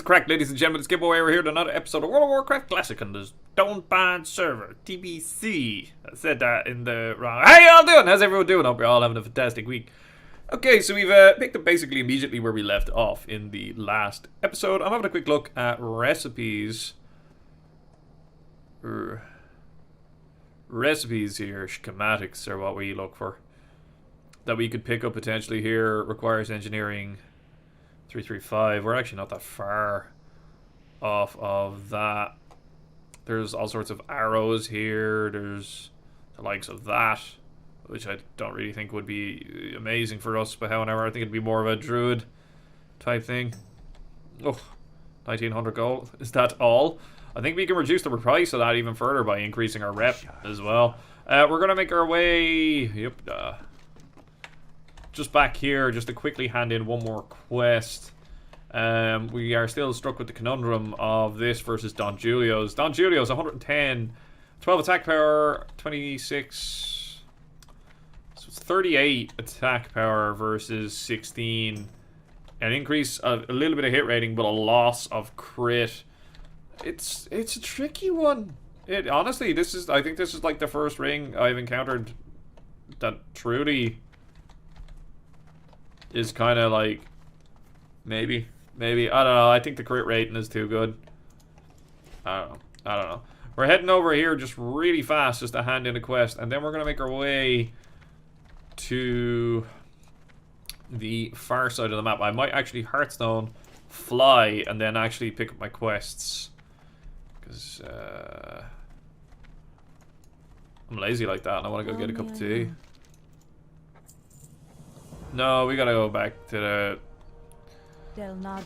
correct, ladies and gentlemen. It's Gibboeire here to another episode of World of Warcraft Classic on the Stone Band server, TBC. I said that in the wrong. How y'all doing? How's everyone doing? Hope you're all having a fantastic week. Okay, so we've picked up basically immediately where we left off in the last episode. I'm having a quick look at recipes. Recipes here, schematics are what we look for. That we could pick up potentially here. Requires engineering 335. We're actually not that far off of that. There's all sorts of arrows here. There's the likes of that, which I don't really think would be amazing for us, but however, I think it'd be more of a druid type thing. Oh, 1900 gold. Is that all? I think we can reduce the price of that even further by increasing our rep as well. We're going to make our way... just back here, just to quickly hand in one more quest. We are still struck with the conundrum of this versus Don Julio's. Don Julio's 110, 12 attack power, 26... So it's 38 attack power versus 16. An increase of a little bit of hit rating, but a loss of crit. It's a tricky one. Honestly, I think this is like the first ring I've encountered that truly is kind of like maybe I don't know. I think the crit rating is too good. I don't know. We're heading over here just really fast just to hand in a quest, and then we're gonna make our way to the far side of the map. I might actually Hearthstone fly and then actually pick up my quests, because I'm lazy like that and I want to go get a cup of tea. No, we gotta go back to the...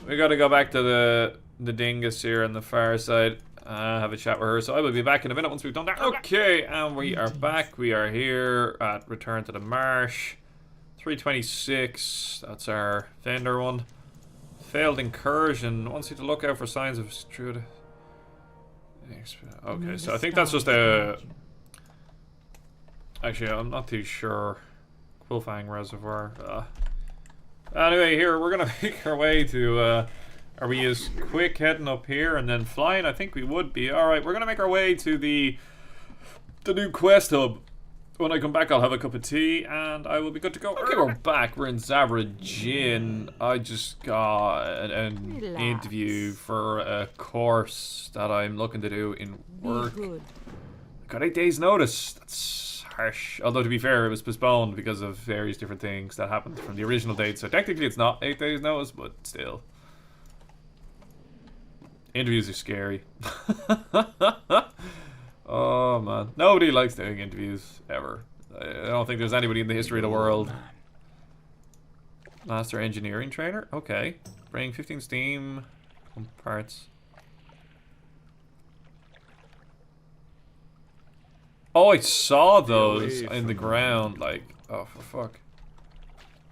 We gotta go back to the dingus here on the far side. Have a chat with her. So I will be back in a minute once we've done that. Okay, and we are back. We are here at Return to the Marsh. 326. That's our vendor one. Failed incursion. Wants you to look out for signs of Strude. Okay, so I think that's just a... Actually, I'm not too sure. Quillfang Reservoir. Anyway, here we're gonna make our way to. Are we as quick heading up here and then flying? I think we would be. All right, we're gonna make our way to the new quest hub. When I come back, I'll have a cup of tea and I will be good to go. Okay, we're back. We're in Zabrajin. I just got an interview for a course that I'm looking to do in work. Got 8 days' notice. That's harsh. Although, to be fair, it was postponed because of various different things that happened from the original date. So technically it's not 8 days notice, but still. Interviews are scary. Oh man. Nobody likes doing interviews, ever. I don't think there's anybody in the history of the world. Master engineering trainer? Okay. Bring 15 steam parts. Oh, I saw those in the ground, like, oh, for fuck.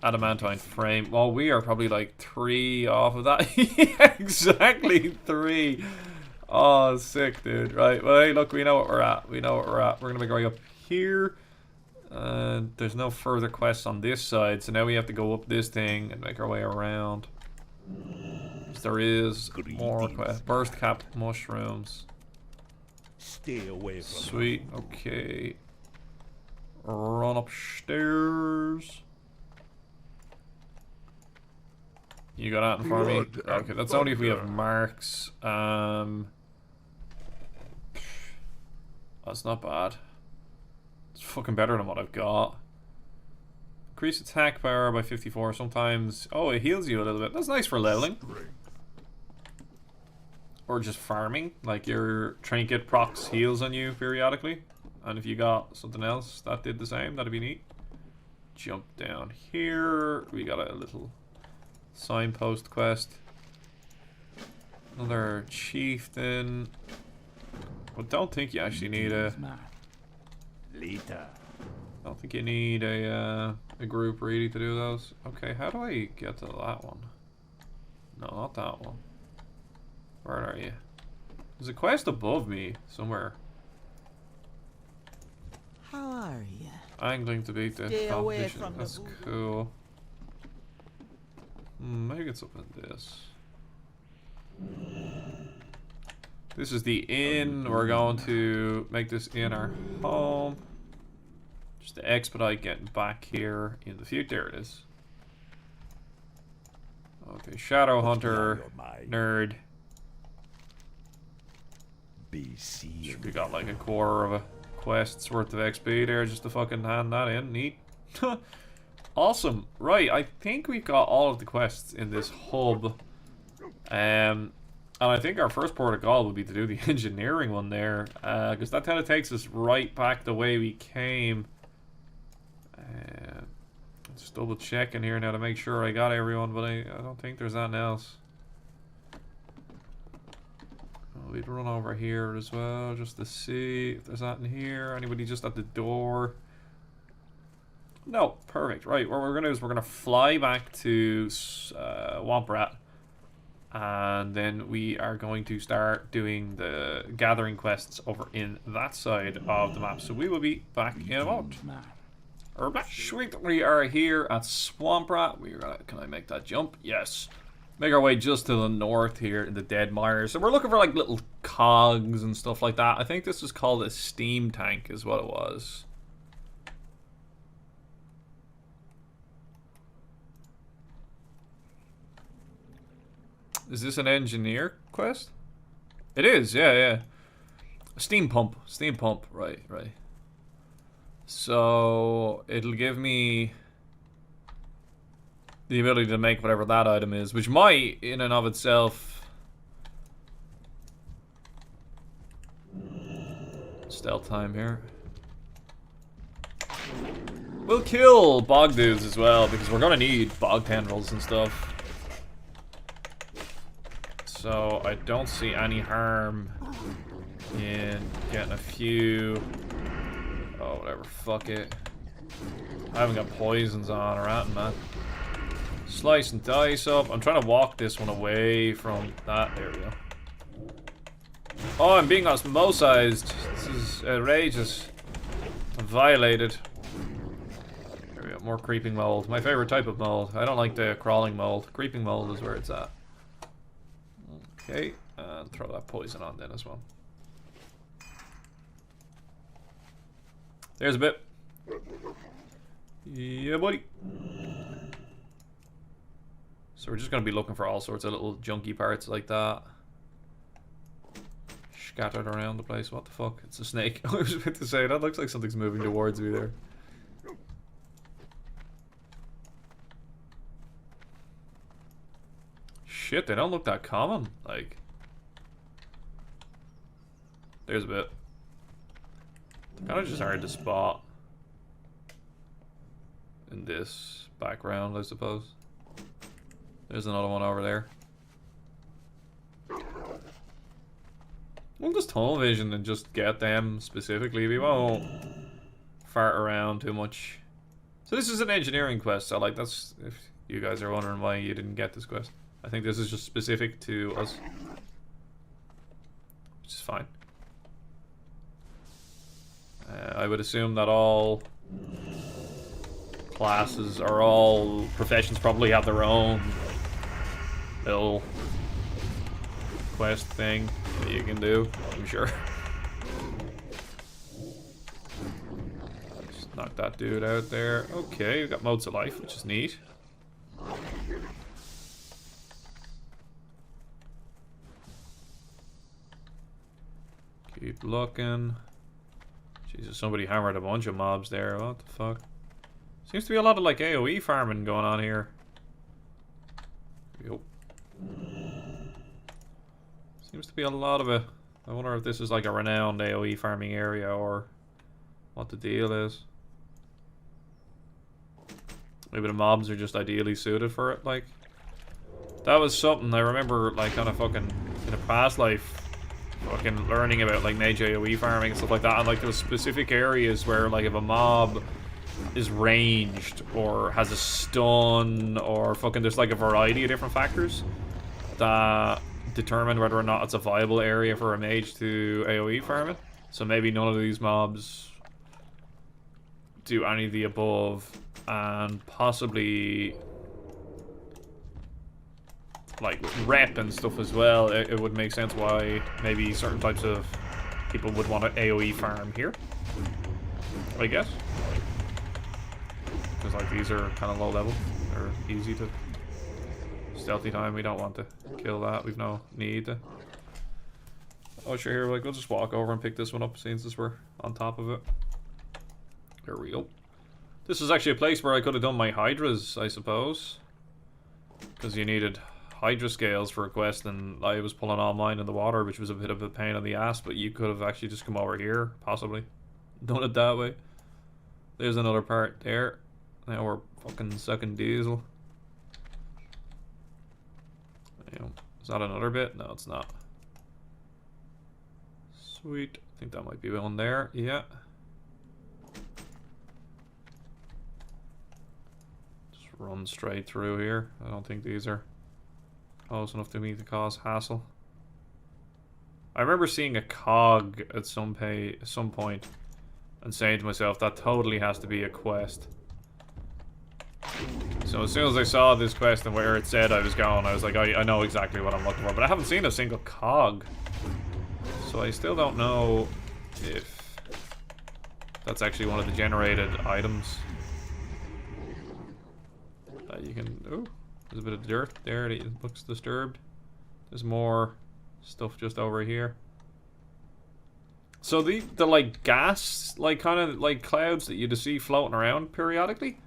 Adamantine frame. Well, we are probably like 3 off of that. Yeah, exactly 3. Oh, sick, dude. Right, well, hey, look, we know what we're at. We know what we're at. We're gonna be going up here. There's no further quests on this side, so now we have to go up this thing and make our way around. There is more quests. Burst cap mushrooms. Stay away from Sweet, okay. Run upstairs. You got out in front of me? Okay, that's only if we have marks. That's not bad. It's fucking better than what I've got. Increase attack power by 54 sometimes. Oh, it heals you a little bit. That's nice for leveling. Or just farming, like your trinket procs heals on you periodically. And if you got something else that did the same, that'd be neat. Jump down here. We got a little signpost quest. Another chieftain. I don't think you actually need a... I don't think you need a group really to do those. Okay, how do I get to that one? No, not that one. Where are you? There's a quest above me somewhere. How are you? Angling to beat the competition. That's cool. Maybe it's up in this. This is the inn. We're going to make this inn our home. Just to expedite getting back here in the future. There it is. Okay, Shadow Hunter, nerd. BC. We got like a quarter of a quest's worth of XP there just to fucking hand that in. Neat. Awesome. Right, I think we've got all of the quests in this hub. And I think our first port of call would be to do the engineering one there. Because that kind of takes us right back the way we came. Just double checking here now to make sure I got everyone, but I don't think there's anything else. We'd run over here as well just to see if there's anything here. Anybody just at the door? No, perfect. Right, what we're gonna do is we're gonna fly back to Womp, and then we are going to start doing the gathering quests over in that side of the map. So we will be back in a moment. Sweet, we are here at Swamp Rat. Can I make that jump? Yes. Make our way just to the north here in the Dead Mire. So we're looking for like little cogs and stuff like that. I think this was called a steam tank is what it was. Is this an engineer quest? It is, yeah. Steam pump, right. So it'll give me the ability to make whatever that item is, which might, in and of itself, stealth time here. We'll kill bog dudes as well, because we're gonna need bog tendrils and stuff. So I don't see any harm in getting a few. Oh, whatever, fuck it. I haven't got poisons on or anything, man. Slice and dice up. I'm trying to walk this one away from that. There we go. Oh, I'm being osmosized. This is outrageous. I'm violated. There we go. More creeping mold. My favorite type of mold. I don't like the crawling mold. Creeping mold is where it's at. Okay, and throw that poison on then as well. There's a bit. Yeah, buddy. So we're just going to be looking for all sorts of little junky parts like that. Scattered around the place. What the fuck? It's a snake. I was about to say, that looks like something's moving towards me there. Shit, they don't look that common. Like, there's a bit. Kind of just hard to spot in this background, I suppose. There's another one over there. We'll just tunnel vision and just get them specifically. We won't fart around too much. So this is an engineering quest. So like, that's if you guys are wondering why you didn't get this quest. I think this is just specific to us, which is fine. I would assume that all classes or all professions probably have their own little quest thing that you can do, I'm sure. Just knock that dude out there. Okay, we've got modes of life, which is neat. Keep looking. Jesus, somebody hammered a bunch of mobs there. What the fuck? Seems to be a lot of like AoE farming going on here. Yep. Seems to be a lot of it. I wonder if this is like a renowned AoE farming area or what the deal is. Maybe the mobs are just ideally suited for it. Like, that was something I remember, like, kind of fucking in a past life. Fucking learning about like mage AoE farming and stuff like that, and like those specific areas where like if a mob is ranged or has a stun or fucking there's like a variety of different factors that determine whether or not it's a viable area for a mage to AoE farm it. So maybe none of these mobs do any of the above, and possibly like rep and stuff as well, it would make sense why maybe certain types of people would want to AoE farm here, I guess. Because like these are kind of low level, they're easy to stealthy time. We don't want to kill that. We've no need to. Oh sure, here like we'll just walk over and pick this one up since we're on top of it. There we go. This is actually a place where I could have done my hydras, I suppose, because you needed hydra scales for a quest, and I was pulling all mine in the water, which was a bit of a pain in the ass. But you could have actually just come over here, possibly done it that way. There's another part there. Now we're fucking sucking diesel. Is that another bit? No, it's not. Sweet. I think that might be one there. Yeah. Just run straight through here. I don't think these are close enough to me to cause hassle. I remember seeing a cog at some point and saying to myself, that totally has to be a quest. So as soon as I saw this quest and where it said I was going, I was like, I know exactly what I'm looking for. But I haven't seen a single cog. So I still don't know if that's actually one of the generated items. You can... Oh, there's a bit of dirt there that looks disturbed. There's more stuff just over here. So the like gas, like kind of like clouds that you just see floating around periodically,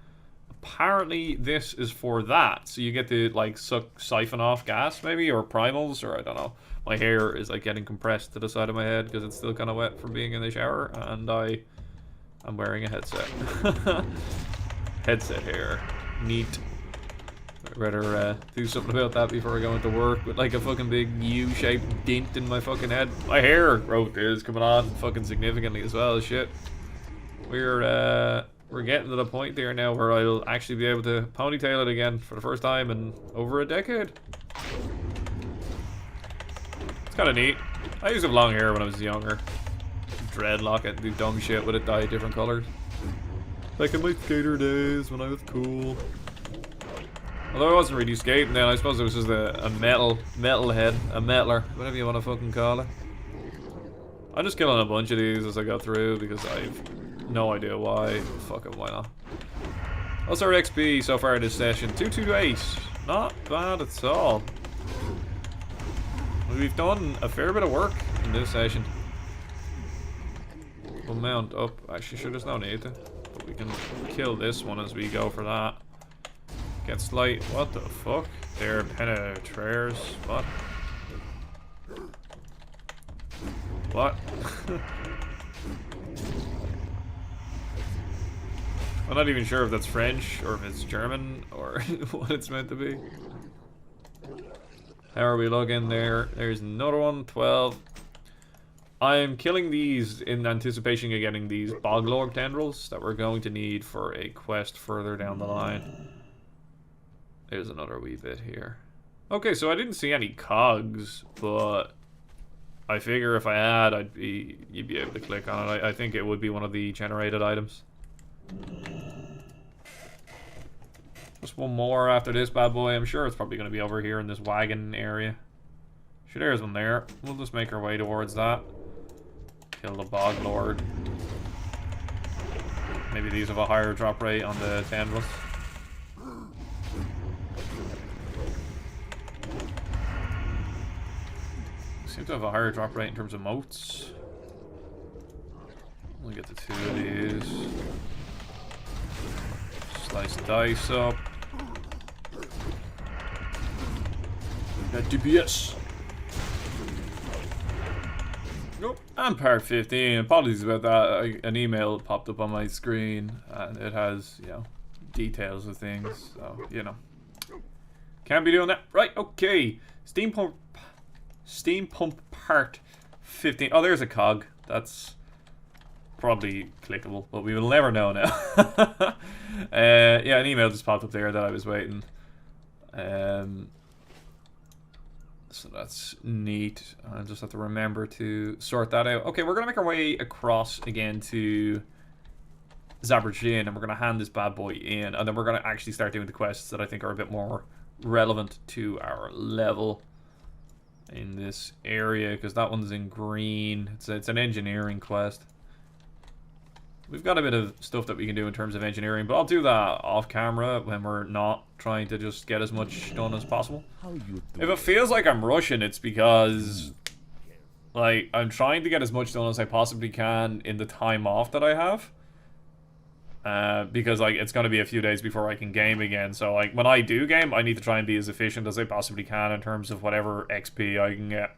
apparently this is for that. So you get to like siphon off gas maybe, or primals, or I don't know. My hair is like getting compressed to the side of my head because it's still kind of wet from being in the shower, and I'm wearing a headset. Headset hair. Neat. I'd rather do something about that before I go into work with like a fucking big U-shaped dent in my fucking head. My hair growth is coming on fucking significantly as well. Shit. We're getting to the point there now where I'll actually be able to ponytail it again for the first time in over a decade. It's kind of neat. I used to have long hair when I was younger. Dreadlock it, do dumb shit with it, dye different colors. Like in my skater days when I was cool. Although I wasn't really skating then, I suppose it was just a metal head, a metaler, whatever you want to fucking call it. I'm just killing a bunch of these as I go through because I've no idea why. Fuck it, why not? What's our XP so far this session? 228. Not bad at all. We've done a fair bit of work in this session. We'll mount up. Actually, sure, there's no need to. But we can kill this one as we go for that. Get slight. What the fuck? They're penetrators. What? What? I'm not even sure if that's French or if it's German or what it's meant to be. How are we looking there? There's another one. 12. I'm killing these in anticipation of getting these Boglorg tendrils that we're going to need for a quest further down the line. There's another wee bit here. Okay, so I didn't see any cogs, but I figure if I had, you'd be able to click on it. I think it would be one of the generated items. Just one more after this bad boy. I'm sure it's probably going to be over here in this wagon area. Sure, there's one there. We'll just make our way towards that. Kill the Boglord. Maybe these have a higher drop rate on the tendrils. Seem to have a higher drop rate in terms of motes. We'll get the 2 of these. Slice dice up. Got DPS. Nope. And part 15. Apologies about that. An email popped up on my screen and it has, you know, details of things. So, you know. Can't be doing that. Right, okay. Steam pump part 15. Oh, there's a cog. That's probably clickable, but we will never know now. Yeah, an email just popped up there that I was waiting. So that's neat. I just have to remember to sort that out. Okay, we're going to make our way across again to Zabrajin, and we're going to hand this bad boy in, and then we're going to actually start doing the quests that I think are a bit more relevant to our level in this area, because that one's in green. It's an engineering quest. We've got a bit of stuff that we can do in terms of engineering, but I'll do that off camera when we're not trying to just get as much done as possible. If it feels like I'm rushing, it's because like I'm trying to get as much done as I possibly can in the time off that I have. Because like it's going to be a few days before I can game again, so like when I do game, I need to try and be as efficient as I possibly can in terms of whatever XP I can get.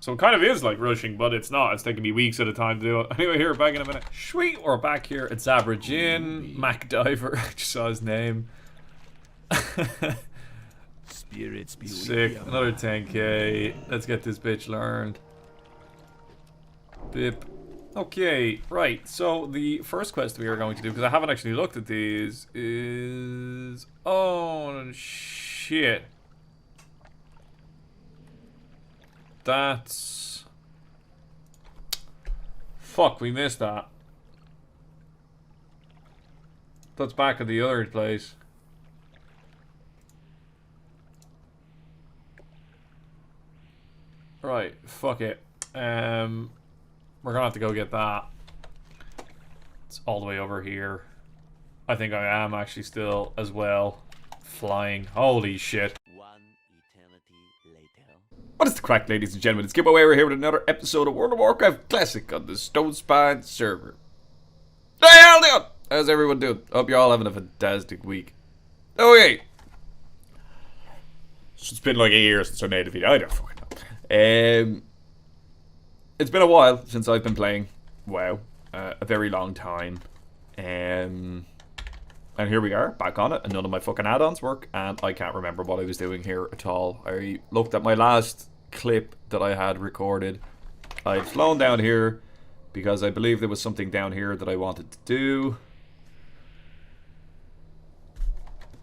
So it kind of is like rushing, but it's not. It's taking me weeks at a time to do it. Anyway, here, back in a minute. Sweet, we're back here. It's Abracadabra, MacDiver. I just saw his name. Spirits be Sick. Another 10k. Let's get this bitch learned. Bip. Okay, right. So the first quest we are going to do, because I haven't actually looked at these, is... Oh, shit. That's... Fuck, we missed that. That's back at the other place. Right, fuck it. We're gonna have to go get that. It's all the way over here. I think I am actually still as well flying. Holy shit. What is the crack, ladies and gentlemen? It's Gibboeire here with another episode of World of Warcraft Classic on the Stone Spine server. Hey, how doing? How's everyone doing? Hope you're all having a fantastic week. Okay. It's been like a year since I made a video. I don't fucking know. It's been a while since I've been playing WoW. A very long time. And here we are, back on it, and none of my fucking add-ons work, and I can't remember what I was doing here at all. I looked at my last clip that I had recorded. I've flown down here because I believe there was something down here that I wanted to do.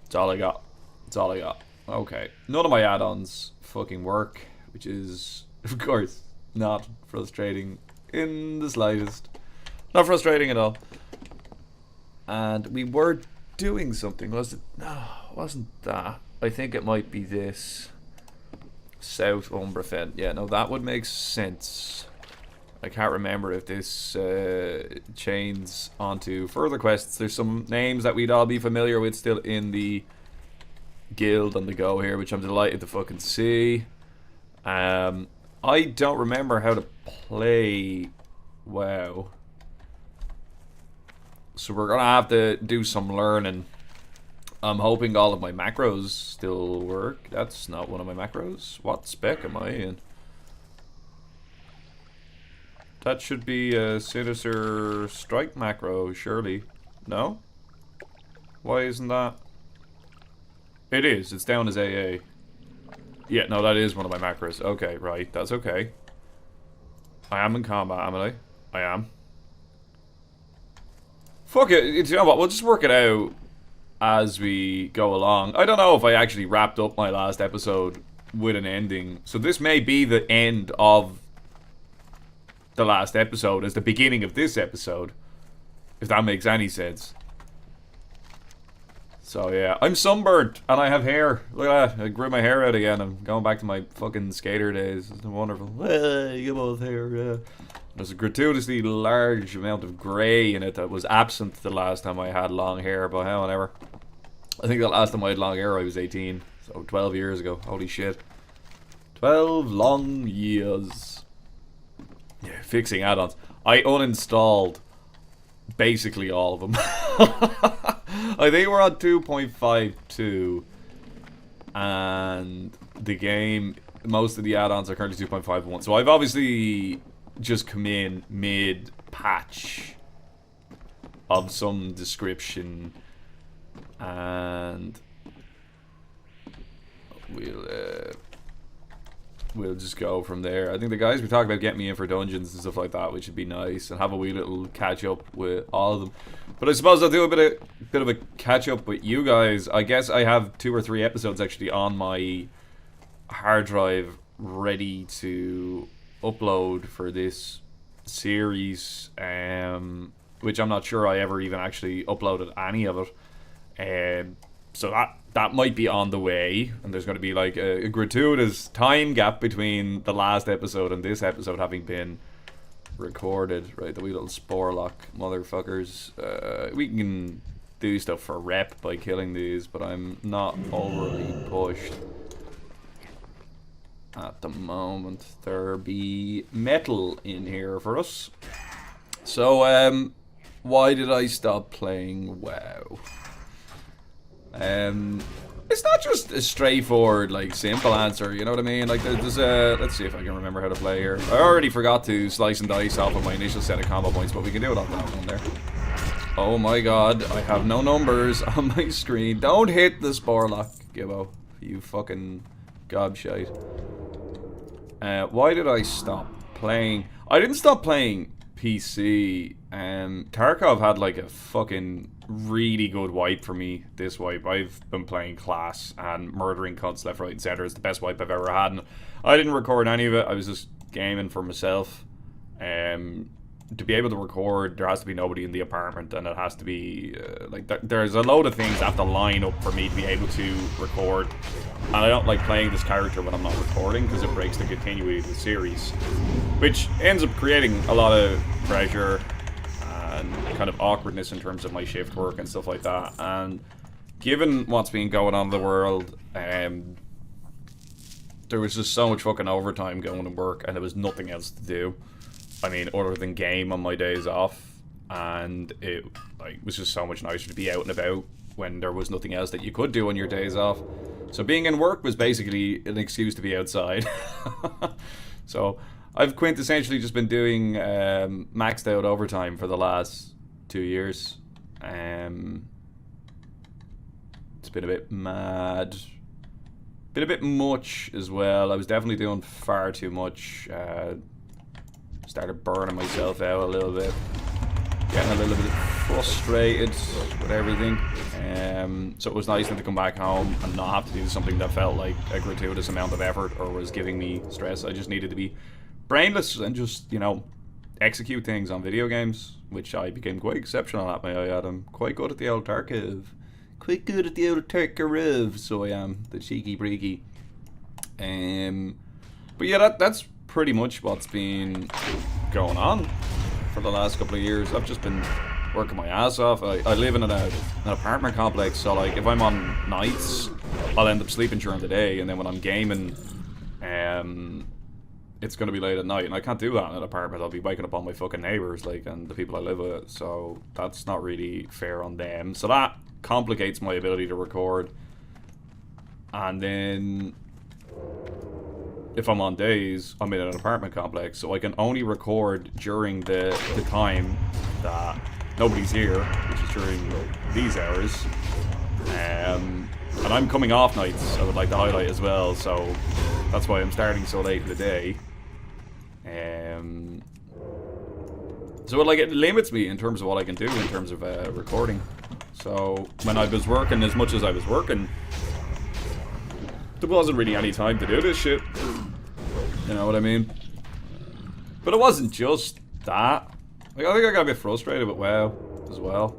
That's all I got. That's all I got. Okay. None of my add-ons fucking work, which is, of course, not frustrating in the slightest. Not frustrating at all. And we were doing something, was it? No, wasn't that. I think it might be this. South Umbrafen. Yeah, no, that would make sense. I can't remember if this chains onto further quests. There's some names that we'd all be familiar with still in the guild on the go here, which I'm delighted to fucking see. I don't remember how to play WoW. So we're gonna have to do some learning. I'm hoping all of my macros still work. That's not one of my macros. What spec am I in? That should be a Sinister Strike macro, surely. No? Why isn't that? It is. It's down as AA. Yeah, no, that is one of my macros. Okay, right. That's okay. I am in combat, am I? I am. Fuck it, you know what, we'll just work it out as we go along. I don't know if I actually wrapped up my last episode with an ending. So this may be the end of the last episode as the beginning of this episode. If that makes any sense. So yeah, I'm sunburned and I have hair. Look at that, I grew my hair out again. I'm going back to my fucking skater days. It's wonderful. Hey, you both hair, yeah. There's a gratuitously large amount of grey in it that was absent the last time I had long hair, but hell, whatever. I think the last time I had long hair I was 18, so 12 years ago. Holy shit. 12 long years. Yeah, fixing add-ons. I uninstalled basically all of them. I think we're on 2.52, and the game, most of the add-ons are currently 2.51, so I've obviously just come in mid-patch of some description, and we'll just go from there. I think the guys we talked about getting me in for dungeons and stuff like that, which would be nice, and have a wee little catch up with all of them. But I suppose I'll do a bit of a catch up with you guys. I guess I have 2 or 3 episodes actually on my hard drive ready to upload for this series, which I'm not sure I ever even actually uploaded any of it. So that might be on the way, and there's going to be like a gratuitous time gap between the last episode and this episode having been recorded, right? The wee little Sporlock motherfuckers. We can do stuff for rep by killing these, but I'm not overly pushed at the moment. There be metal in here for us. So, why did I stop playing WoW? It's not just a straightforward, like, simple answer, you know what I mean? Like, there's a... Let's see if I can remember how to play here. I already forgot to slice and dice off of my initial set of combo points, but we can do it off that one there. Oh my god, I have no numbers on my screen. Don't hit the Sporlock, Gibbo. You fucking gobshite. Why did I stop playing? I didn't stop playing PC. Tarkov had like a fucking really good wipe for me this wipe. I've been playing class and murdering cunts left, right, and center. It's the best wipe I've ever had. And I didn't record any of it. I was just gaming for myself. To be able to record, there has to be nobody in the apartment, and it has to be there's a load of things that have to line up for me to be able to record. And I don't like playing this character when I'm not recording because it breaks the continuity of the series, which ends up creating a lot of pressure and kind of awkwardness in terms of my shift work and stuff like that. And given what's been going on in the world, there was just so much fucking overtime going to work, and there was nothing else to do. I mean, other than game on my days off, and it was just so much nicer to be out and about when there was nothing else that you could do on your days off. So being in work was basically an excuse to be outside. So I've quintessentially just been doing maxed out overtime for the last 2 years. It's been a bit mad. Been a bit much as well. I was definitely doing far too much. Started burning myself out a little bit. Getting a little bit frustrated with everything. So it was nice to come back home and not have to do something that felt like a gratuitous amount of effort or was giving me stress. I just needed to be brainless and just, you know, execute things on video games, which I became quite exceptional at, may I add. I'm quite good at the old Tarkov. Quite good at the old Tarkov, so I am. The cheeky breaky. But yeah, that's pretty much what's been going on for the last couple of years. I've just been working my ass off. I live in an apartment complex, so like if I'm on nights, I'll end up sleeping during the day, and then when I'm gaming, it's gonna be late at night, and I can't do that in an apartment. I'll be waking up all my fucking neighbors, like, and the people I live with, so that's not really fair on them. So that complicates my ability to record. And then if I'm on days, I'm in an apartment complex, so I can only record during the time that nobody's here, which is during these hours. And I'm coming off nights, I would like to highlight as well, so that's why I'm starting so late in the day. So it limits me in terms of what I can do in terms of recording. So when I was working as much as I was working, there wasn't really any time to do this shit. You know what I mean? But it wasn't just that. Like, I think I got a bit frustrated with WoW as well.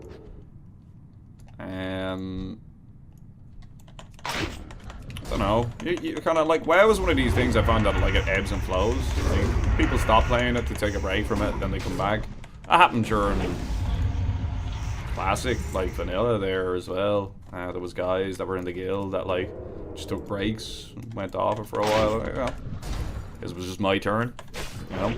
I don't know. You kind of like, WoW is one of these things I found that like it ebbs and flows. Like, people stop playing it to take a break from it, then they come back. That happened during Classic, like Vanilla there as well. There was guys that were in the guild that like just took breaks and went off it for a while. Like, yeah. It was just my turn, you know.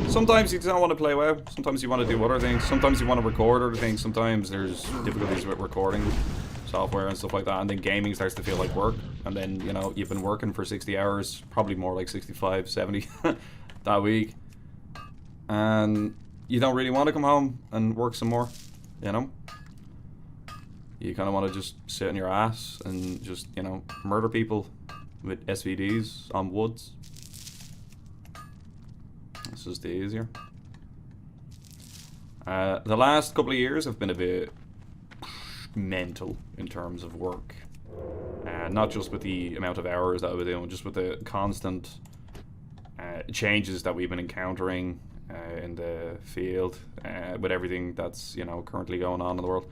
Sometimes you don't want to play WoW. Sometimes you want to do other things. Sometimes you want to record other things. Sometimes there's difficulties with recording software and stuff like that. And then gaming starts to feel like work. And then, you know, you've been working for 60 hours, probably more like 65, 70 that week. And you don't really want to come home and work some more, you know? You kind of want to just sit on your ass and just, you know, murder people with SVDs on woods. This is the easier. The last couple of years have been a bit mental in terms of work. Not just with the amount of hours that I've been doing, just with the constant changes that we've been encountering. in the field with everything that's, you know, currently going on in the world.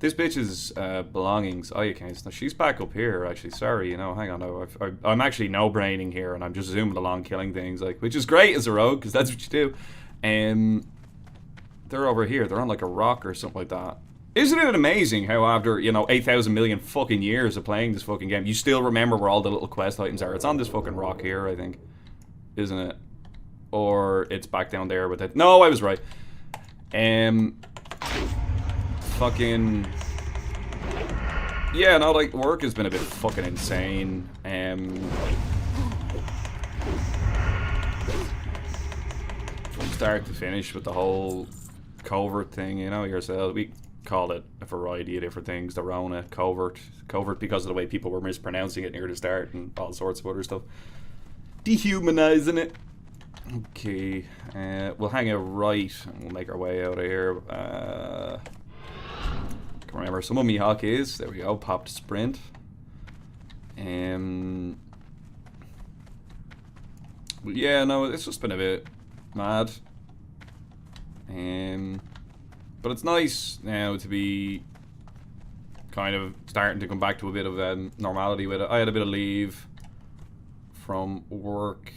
This bitch's belongings, accounts. Now she's back up here. Actually, sorry, you know. Hang on, no, I'm actually no-braining here, and I'm just zooming along, killing things, like, which is great as a rogue, because that's what you do. They're over here. They're on like a rock or something like that. Isn't it amazing how after, you know, 8,000 million fucking years of playing this fucking game, you still remember where all the little quest items are? It's on this fucking rock here, I think, isn't it? Or it's back down there with it. No, I was right. Fucking... Yeah, no, like, work has been a bit fucking insane. From start to finish with the whole covert thing, you know, yourself. We call it a variety of different things. The Rona, covert because of the way people were mispronouncing it near the start and all sorts of other stuff. Dehumanizing it. Okay, we'll hang out right and we'll make our way out of here. Can remember some of Mihawk is. There we go, popped sprint. Yeah, no, it's just been a bit mad. But it's nice now to be kind of starting to come back to a bit of normality with it. I had a bit of leave from work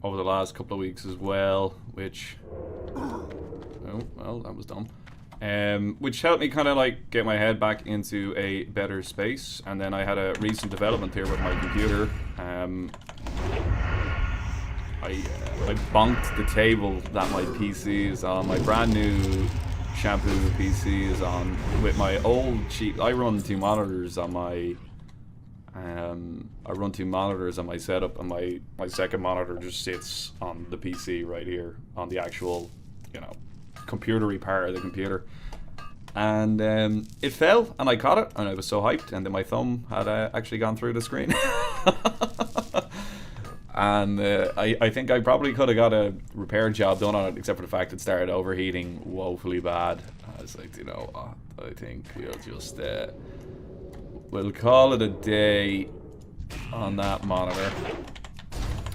over the last couple of weeks as well, which... Oh, well, that was dumb. Which helped me kind of like get my head back into a better space. And then I had a recent development here with my computer. I bonked the table that my PC is on. My brand new shampoo PC is on with my old cheap. I run two monitors on my setup, and my second monitor just sits on the PC right here on the actual, you know, computery part of the computer. And it fell, and I caught it, and I was so hyped, and then my thumb had actually gone through the screen. And I think I probably could have got a repair job done on it, except for the fact it started overheating woefully bad. I was like, you know, I think we'll just we'll call it a day on that monitor.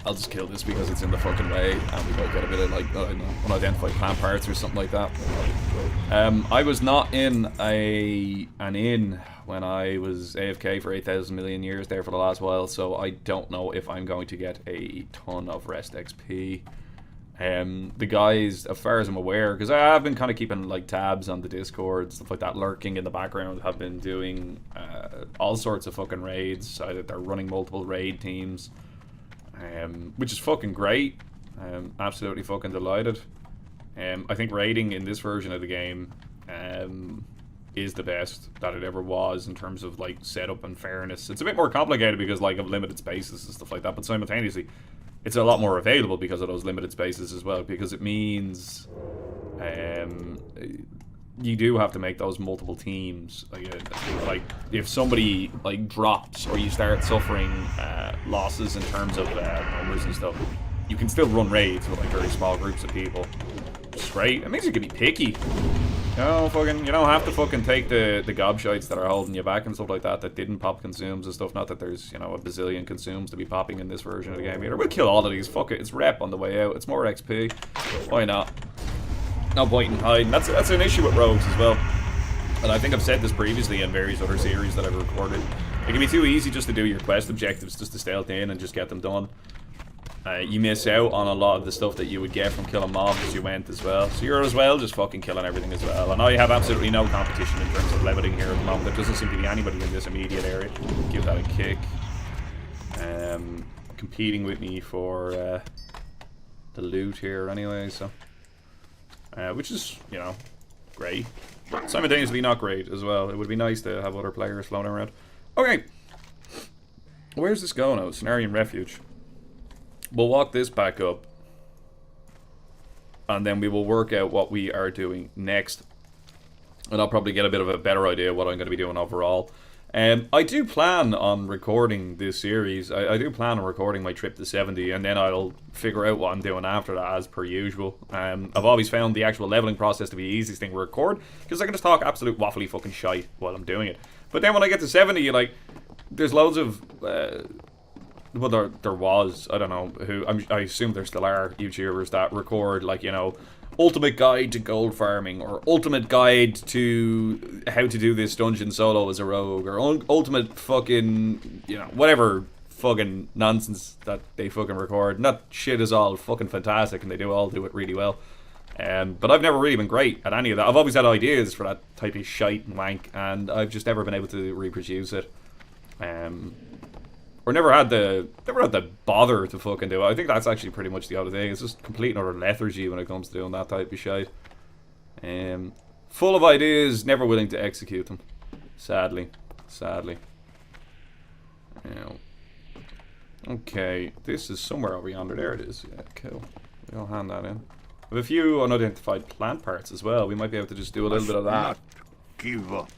I'll just kill this because it's in the fucking way, and we might get a bit of like unidentified plant parts or something like that. I was not in an inn when I was AFK for 8,000 million years there for the last while, so I don't know if I'm going to get a ton of rest XP. The guys, as far as I'm aware, because I have been kind of keeping like tabs on the Discord, stuff like that, lurking in the background, have been doing all sorts of fucking raids. They're running multiple raid teams, which is fucking great. Absolutely fucking delighted. I think raiding in this version of the game is the best that it ever was in terms of like setup and fairness. It's a bit more complicated because like of limited spaces and stuff like that, but simultaneously it's a lot more available because of those limited spaces as well, because it means you do have to make those multiple teams. Like if somebody like drops or you start suffering losses in terms of numbers and stuff, you can still run raids with like very small groups of people. It's great. It means you can be picky. You don't have to fucking take the gobshites that are holding you back and stuff like that didn't pop consumes and stuff. Not that there's, you know, a bazillion consumes to be popping in this version of the game either. We'll kill all of these. Fuck it. It's rep on the way out. It's more XP. Why not? No point in hiding. That's an issue with rogues as well. And I think I've said this previously in various other series that I've recorded. It can be too easy just to do your quest objectives, just to stealth in and just get them done. You miss out on a lot of the stuff that you would get from killing mobs as you went as well. So you're as well just fucking killing everything as well. And I have absolutely no competition in terms of leveling here at the moment. There doesn't seem to be anybody in this immediate area. Give that a kick. Competing with me for the loot here anyway, so... which is, you know, great. But simultaneously not great as well. It would be nice to have other players floating around. Okay. Where's this going now? Cenarian Refuge. We'll walk this back up, and then we will work out what we are doing next, and I'll probably get a bit of a better idea of what I'm going to be doing overall. I do plan on recording this series. I do plan on recording my trip to 70, and then I'll figure out what I'm doing after that as per usual. I've always found the actual leveling process to be the easiest thing to record, because I can just talk absolute waffly fucking shite while I'm doing it. But then when I get to 70, like, there's loads of well, there was, I don't know who, I assume there still are YouTubers that record, like, you know, ultimate guide to gold farming, or ultimate guide to how to do this dungeon solo as a rogue, or ultimate fucking, you know, whatever fucking nonsense that they fucking record. And that shit is all fucking fantastic, and they all do it really well. But I've never really been great at any of that. I've always had ideas for that type of shite and wank, and I've just never been able to reproduce it. Or never had the bother to fucking do it. I think that's actually pretty much the other thing. It's just complete and utter lethargy when it comes to doing that type of shit. Full of ideas, never willing to execute them. Sadly. Okay, this is somewhere over yonder. There it is. Yeah, cool. We'll hand that in. We have a few unidentified plant parts as well. We might be able to just do a little bit of that. Give up.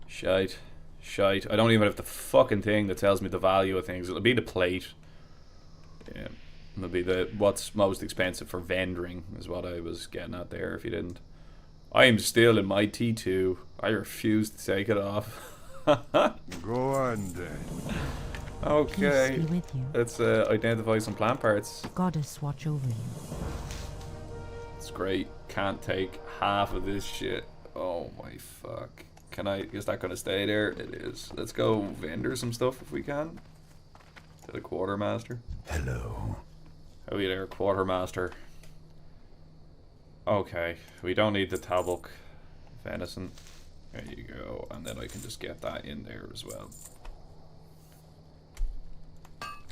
Shite. I don't even have the fucking thing that tells me the value of things. It'll be the plate. Yeah. It'll be what's most expensive for vendoring is what I was getting at there, if you didn't. I am still in my T2. I refuse to take it off. Go on then. Okay. Peace be with you. Let's identify some plant parts. Goddess watch over you. It's great. Can't take half of this shit. Oh my fuck. Is that gonna stay there? It is. Let's go vendor some stuff if we can. To the quartermaster. Hello. How are you there, quartermaster? Okay, we don't need the tabuk venison. There you go, and then I can just get that in there as well.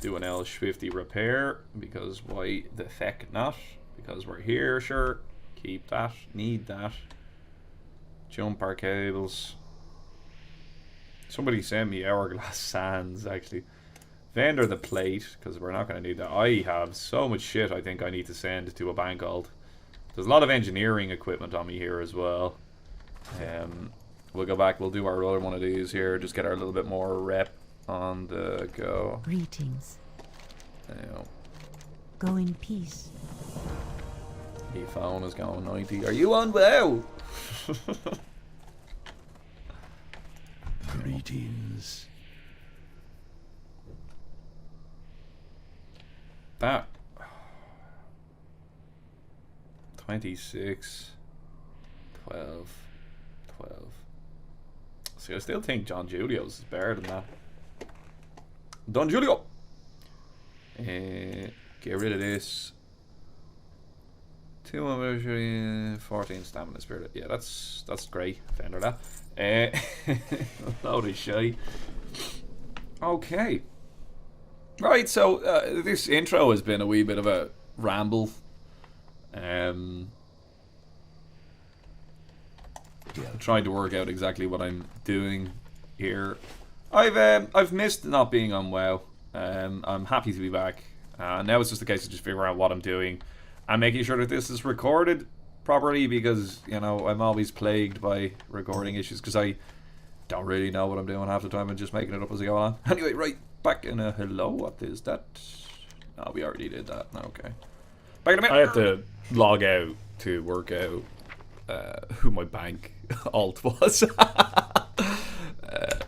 Do an L50 repair, because why the feck not? Because we're here, sure. Keep that, need that. Jump our cables. Somebody sent me hourglass sands, actually. Vendor the plate, because we're not going to need that. I have so much shit I think I need to send to a bank vault. There's a lot of engineering equipment on me here as well. We'll go back, we'll do our other one of these here, just get our little bit more rep on the go. Greetings. Now, Go in peace. the phone is going 90. Are you on WoW? Greetings. That 26 12. See, I still think John Julio's is better than that. Don Julio! Get rid of this. 14 stamina spirit. Yeah, that's great. Fender that. Load of shite. Okay. Right, so this intro has been a wee bit of a ramble. Trying to work out exactly what I'm doing here. I've missed not being on WoW. I'm happy to be back. Now it's just a case of just figuring out what I'm doing and making sure that this is recorded properly, because, you know, I'm always plagued by recording issues because I don't really know what I'm doing half the time and just making it up as I go on. Anyway, right, back in a hello. What is that? No, we already did that. Okay. Back in a minute. I have to log out to work out who my bank alt was.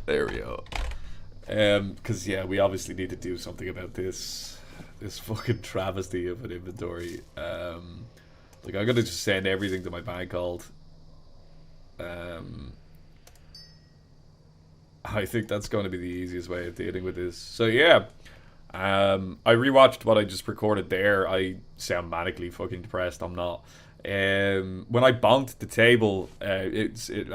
There we go. Because yeah, we obviously need to do something about this fucking travesty of an inventory. Like, I'm gonna just send everything to my bank alt. I think that's going to be the easiest way of dealing with this. So yeah, I rewatched what I just recorded there. I sound manically fucking depressed. I'm not. When I bonked the table, I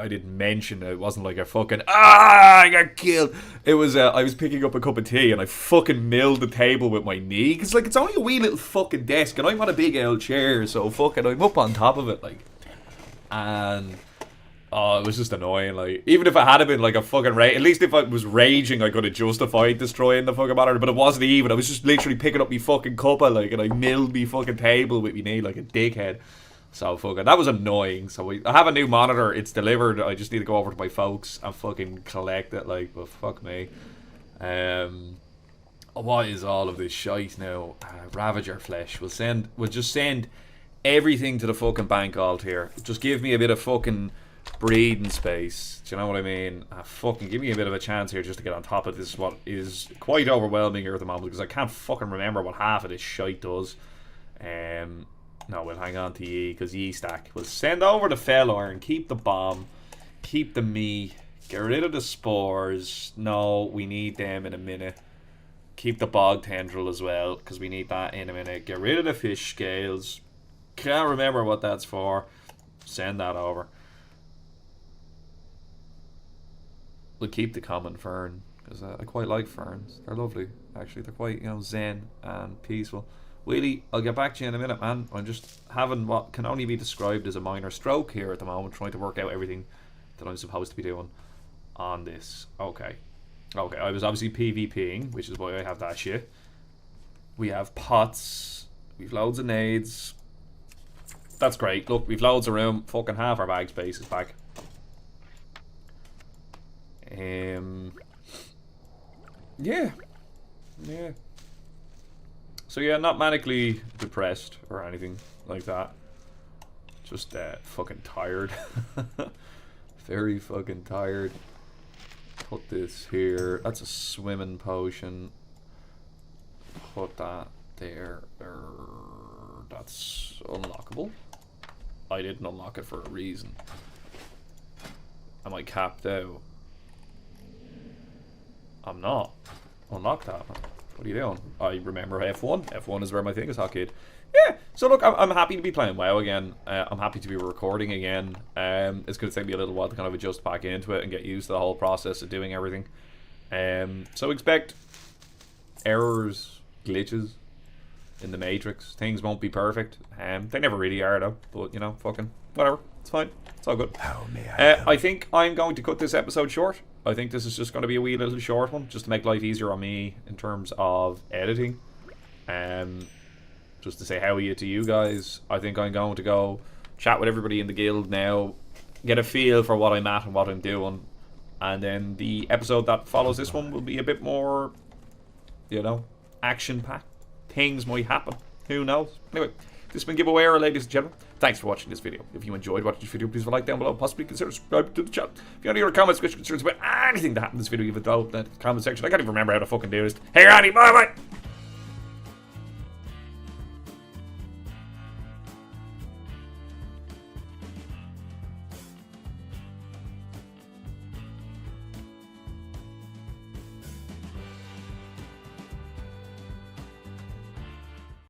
didn't mention it wasn't like a fucking I got killed. It was I was picking up a cup of tea and I fucking milled the table with my knee, because like it's only a wee little fucking desk and I'm on a big L chair, so fucking I'm up on top of it, like, and oh, it was just annoying. Like, even if it had been like a fucking at least if I was raging, I could have justified destroying the fucking matter. But it wasn't even. I was just literally picking up me fucking cuppa, like, and I milled me fucking table with me knee like a dickhead. So fucking that was annoying. So I have a new monitor. It's delivered. I just need to go over to my folks and fucking collect it. Like, but fuck me. What is all of this shite now? Ravager flesh. We'll just send everything to the fucking bank alt here. Just give me a bit of fucking breathing space. Do you know what I mean? Fucking give me a bit of a chance here just to get on top of this, what is quite overwhelming here at the moment, because I can't fucking remember what half of this shite does. No, we'll hang on to ye, because ye stack. We'll send over the fell iron, keep the bomb, keep the meat, get rid of the spores. No, we need them in a minute. Keep the bog tendril as well, because we need that in a minute. Get rid of the fish scales. Can't remember what that's for. Send that over. We'll keep the common fern, because I quite like ferns. They're lovely, actually. They're quite, you know, zen and peaceful. Wheelie, I'll get back to you in a minute, man. I'm just having what can only be described as a minor stroke here at the moment, trying to work out everything that I'm supposed to be doing on this. Okay. Okay, I was obviously PvPing, which is why I have that shit. We have pots. We've loads of nades. That's great. Look, we've loads of room. Fucking half our bag space is back. Yeah. Yeah. So yeah, not manically depressed or anything like that. Just fucking tired. Very fucking tired. Put this here. That's a swimming potion. Put that there. That's unlockable. I didn't unlock it for a reason. Am I capped out? I'm not. Unlock that, man. What are you doing? I remember F1. F1 is where my thing is hotkeyed. Yeah, so look, I'm happy to be playing WoW again. I'm happy to be recording again. It's going to take me a little while to kind of adjust back into it and get used to the whole process of doing everything. So expect errors, glitches in the Matrix. Things won't be perfect. They never really are, though. But, you know, fucking whatever. It's fine. It's all good. How may I help? I think I'm going to cut this episode short. I think this is just going to be a wee little short one, just to make life easier on me in terms of editing. Just to say howdy to you guys. I think I'm going to go chat with everybody in the guild now, get a feel for what I'm at and what I'm doing, and then the episode that follows this one will be a bit more, you know, action-packed. Things might happen. Who knows? Anyway, this has been Gibboeire, ladies and gentlemen. Thanks for watching this video. If you enjoyed watching this video, please leave a like down below. Possibly consider subscribing to the channel. If you have any other comments, questions, concerns about anything that happened in this video, leave it down in the comment section. I can't even remember how to fucking do this. Hey, Randy, bye-bye!